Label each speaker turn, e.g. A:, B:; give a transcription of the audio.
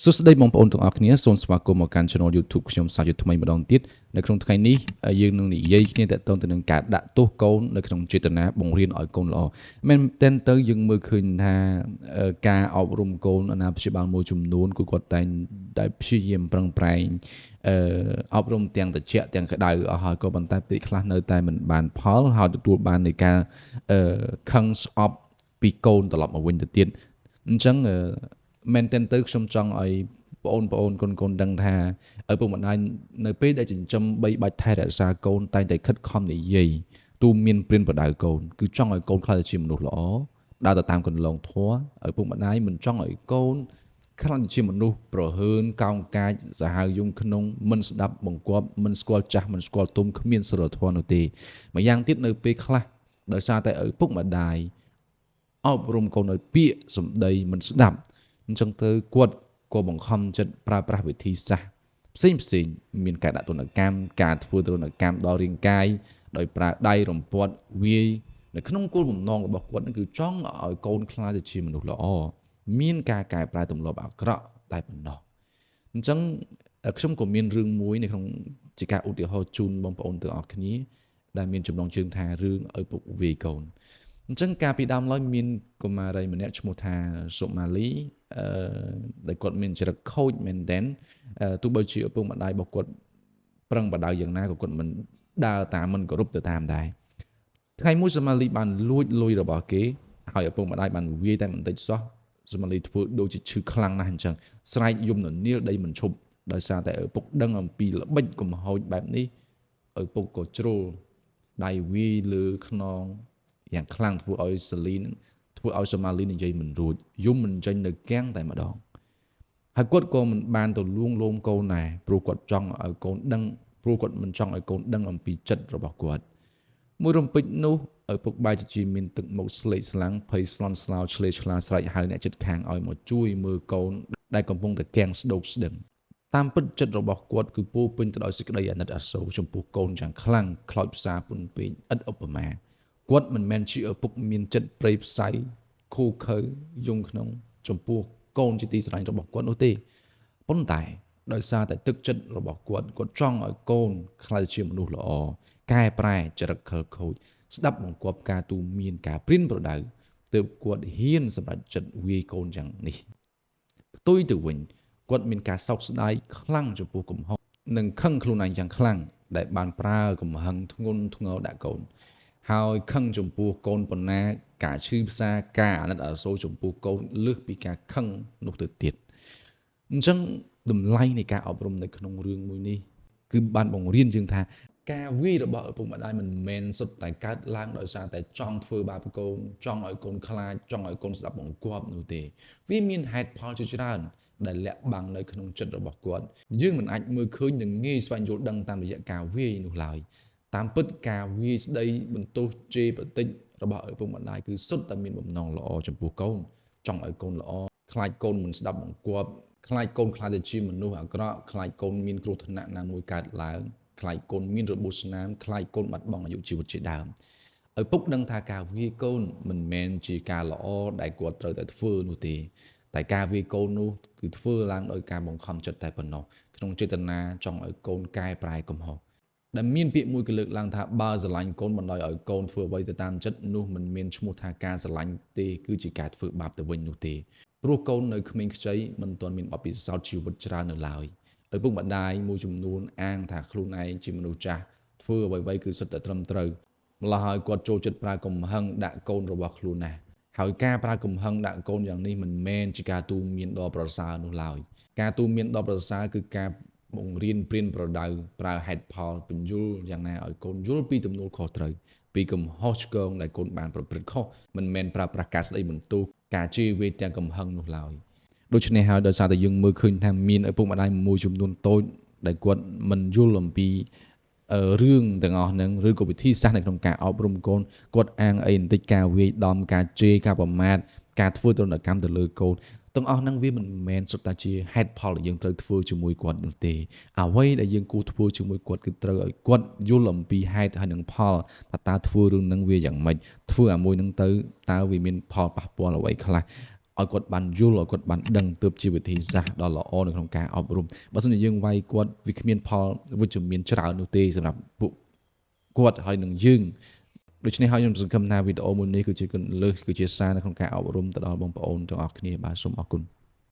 A: សួស្តីបងប្អូនទាំងអស់គ្នាសូមស្វាគមន៍មកកាន់ Channel YouTube ខ្ញុំសាជាថ្មីម្ដងទៀតនៅក្នុងថ្ងៃនេះយើងនឹងនិយាយគ្នាទាក់ទងទៅនឹងការដាក់ទោសកូននៅក្នុងចេតនាបង្រៀនឲ្យកូនល្អមែនទែនទៅយើងមើលឃើញថាការអប់រំកូនអាណាព្យាបាលមួយចំនួនគឺគាត់តែងតែព្យាយាមប្រឹងប្រែងអប់រំទាំងត្រជាក់ទាំងក្តៅអស់ហើយក៏ប៉ុន្តែពេលខ្លះនៅតែមិនបានផលហើយទទួលបាននៃការខឹងស្អប់ពីកូនត្រឡប់មកវិញទៅទៀតអញ្ចឹងមែនទែនទៅខ្ញុំចង់ឲ្យបងប្អូនកូនដឹងថាឪពុកម្ដាយនៅពេលដែលចិញ្ចឹមបីបាច់ថែរក្សាកូនតែងតែខិតខំនិយាយទូមានព្រានប្រដៅកូនគឺចង់ឲ្យកូនខ្លាចជាមនុស្សល្អដើរទៅតាមគន្លងធម៌ឪពុកម្ដាយមិនចង់ឲ្យកូនខ្លាចជាមនុស្សប្រហើនកោងកាចសាហាវយំក្នុងមិនស្ដាប់បង្គាប់មិនស្គាល់ចាស់មិនស្គាល់ទុំគ្មានសិលធម៌នោះទេម្យ៉ាងទៀតនៅពេលខ្លះដោយសារតែឪពុកម្ដាយអប់រំកូនឲ្យពាក្យសម្ដីមិនស្ដាប់អញ្ចឹងទៅគាត់ក៏បង្ខំចិត្តប្រើប្រាស់វិធីសាស្ត្រផ្សេងមានការដាក់ទណ្ឌកម្មការធ្វើទណ្ឌកម្មដល់រាងកាយដោយប្រើដៃរំពាត់វាយនៅក្នុងគោលបំណងរបស់គាត់គឺចង់ឲ្យកូនខ្លាចទៅជាមនុស្សល្អមានការកែប្រែទម្លាប់អាក្រក់តែប៉ុណ្ណោះអញ្ចឹងខ្ញុំក៏មានរឿងមួយនៅក្នុងជាការឧទាហរណ៍ជូនបងប្អូនទាំងអស់គ្នាដែលមានចំណងជើងថារឿងឪពុកវាយកូនអញ្ចឹងកាលពីដើមឡើយមានកុមារីម្នាក់ឈ្មោះថាសុម៉ាលីដែលគាត់មានចរិតខូចមែនទែនទោះបីជាឪពុកម្ដាយរបស់គាត់ប្រឹងបដៅយ៉ាងណាក៏គាត់មិនដើរតាមមិនគោរពទៅតាមដែរថ្ងៃមួយសុម៉ាលីបានលួចលុយរបស់គេហើយឪពុកម្ដាយបានវាយតែបន្តិចសោះសុម៉ាលីធ្វើដូចជាឈឺខ្លាំងណាស់អញ្ចឹងស្រែកយំននាលដីមិនឈប់ដោយសារតែឪពុកដឹងអំពីល្បិចកំហុសបែបនេះឪពុកក៏ជ្រុលដៃវាយលើខ្នងយ៉ាងខ្លាំងធ្វើឲ្យសូម៉ាលីនិយាយមិនរួចយំមិនចេញនៅគាំងតែម្ដងហើយគាត់ក៏មិនបានទៅលួងលោមកូនដែរព្រោះគាត់ចង់ឲ្យកូនដឹងព្រោះគាត់មិនចង់ឲ្យកូនដឹងអំពីចិត្តរបស់គាត់មួយរំពេចនោះឪពុកបែរជាមានទឹកមុខស្លេកស្លាំងភ័យស្លន់ស្លោឆ្លេឆ្លាស្រែកហៅអ្នកជិតខាងឲ្យមកជួយមើលកូនដែលកំពុងតែគាំងស្ដោកស្ដឹងតាមពិតចិត្តរបស់គាត់គឺពោពេញទៅដោយសេចក្តីអាណិតអាសូរចំពោះកូនយ៉ាងខ្លាំងខ្លោចផ្សាពុនពេកឥតឧបមាគាត់មិនមែនជាឪពុកមានចិត្តព្រៃផ្សៃខូខើយងក្នុងចំពោះកូនជាទីស្រឡាញ់របស់គាត់នោះទេប៉ុន្តែដោយសារតែទឹកចិត្តរបស់គាត់ចង់ឲ្យកូនក្លាយជាមនុស្សល្អកែប្រែចរិតខិលខូចស្ដាប់បង្គាប់ការទូមានការព្រានប្រដៅទើបគាត់ហ៊ានសម្រេចចិត្តវាយកូនយ៉ាងនេះផ្ទុយទៅវិញគាត់មានការសោកស្ដាយខ្លាំងចំពោះកំហុសនិងខឹងខ្លួនឯងយ៉ាងខ្លាំងដែលបានប្រើកំហឹងធ្ងន់ធ្ងរដាក់កូនហើយខឹងចំពោះកូនប៉ុណ្ណាការឈឺផ្សាការអាណិតអាសូរចំពោះកូនលើសពីការខឹងនោះទៅទៀតអញ្ចឹងតម្លៃនៃការអប់រំនៅក្នុងរឿងមួយនេះគឺបានបង្រៀនយើងថាការវាយរបស់ឪពុកម្ដាយមិនមែនសុទ្ធតែកើតឡើងដោយសារតែចង់ធ្វើបាបកូនចង់ឲ្យកូនខ្លាចចង់ឲ្យកូនស្ដាប់បង្គាប់នោះទេវាមានហេតុផលជាច្រើនដែលលាក់បាំងនៅក្នុងចិត្តរបស់គាត់យើងមិនអាចមើលឃើញនិងងាយស្វែងយល់ដឹងតាមរយៈការវាយនោះឡើយតាមពិតការវាយស្ដីបន្ទោសជេរបន្តិចរបស់ឪពុកម្ដាយគឺសុទ្ធតែមានបំណងល្អចំពោះកូនចង់ឲ្យកូនល្អខ្លាចកូនមិនស្ដាប់បង្គាប់ខ្លាចកូនខ្លាចទៅជាមនុស្សអាក្រក់ខ្លាចកូនមានគ្រោះថ្នាក់ណាមួយកើតឡើងខ្លាចកូនមានរបួសស្នាមខ្លាចកូនបាត់បង់អាយុជីវិតជាដើមឪពុកដឹងថាការវាយកូនមិនមែនជាការល្អដែលគាត់ត្រូវតែធ្វើនោះទេតែការវាយកូននោះគឺធ្វើឡើងដោយការបង្ខំចិត្តតែប៉ុណ្ណោះក្នុងចេតនាចង់ឲ្យកូនកែប្រែកំហុសដែលមានពាក្យមួយគឺលើកឡើងថាបើស្រឡាញ់កូនមិនដោយឲ្យកូនធ្វើអ្វីទៅតាមចិត្តនោះមិនមានឈ្មោះថាការស្រឡាញ់ទេគឺជាការធ្វើបាបទៅវិញនោះទេព្រោះកូននៅក្មេងខ្ចីមិនទាន់មានបទពិសោធន៍ជីវិតច្រើននៅឡើយឪពុកម្ដាយមួយចំនួនអាងថាខ្លួនឯងជាមនុស្សចាស់ធ្វើអ្វីៗគឺសុទ្ធតែត្រឹមត្រូវម្ល៉េះហើយគាត់ចូលចិត្តប្រើកំហឹងដាក់កូនរបស់ខ្លួនណាស់ហើយការប្រើកំហឹងដាក់កូនយ៉ាងនេះមិនមែនជាការទូន្មានដ៏ប្រសើរនោះឡើយការទូន្មានដ៏ប្រសើរគឺការបង្រៀនព្រានប្រដៅប្រើហេតុផលពន្យល់យ៉ាងណាឲ្យកូនយល់ពីទំនួលខុសត្រូវពីកំហុសឆ្គងដែលកូនបានប្រព្រឹត្តខុសមិនមែនប្រើប្រាស់ការស្ដីបន្ទោសការជេរវាយទាំងកំហឹងនោះឡើយដូច្នេះហើយដោយសារតែយើងមើលឃើញថាមានឪពុកម្ដាយមួយចំនួនតូចដែលគាត់មិនយល់អំពីរឿងទាំងអស់ហ្នឹងឬក៏វិធីសាស្ត្រនៅក្នុងការអប់រំកូនគាត់អាងអីបន្តិចការវាយដំការជេរការប្រមាថការធ្វើទរណកម្មទៅលើកូនទាំងអស់ហ្នឹងវាមិនមែនសុទ្ធតែជាហេតុផលដែលយើងត្រូវធ្វើជាមួយគាត់នោះទេអ្វីដែលយើងគួរធ្វើជាមួយគាត់គឺត្រូវឲ្យគាត់យល់អំពីហេតុហើយនឹងផលថាតើធ្វើរឿងហ្នឹងវាយ៉ាងម៉េចធ្វើអាមួយហ្នឹងទៅតើវាមានផលប៉ះពាល់អ្វីខ្លះ ឲ្យគាត់បានយល់ឲ្យគាត់បានដឹងទើបជាវិធីសាស្ត្រដ៏ល្អនៅក្នុងការអប់រំបើមិនជាយើងវាយគាត់វាគ្មានផលវិជ្ជមានច្រើននោះទេសម្រាប់ពួកគាត់ហើយនឹងយើងដូច្នេះហើយខ្ញុំសង្ឃឹមថាវីដេអូមួយនេះគឺជាគន្លឹះគឺជាសារនៅក្នុងការអប់រំទៅដល់បងប្អូនទាំងអស់គ្នាបាទសូមអរគុណ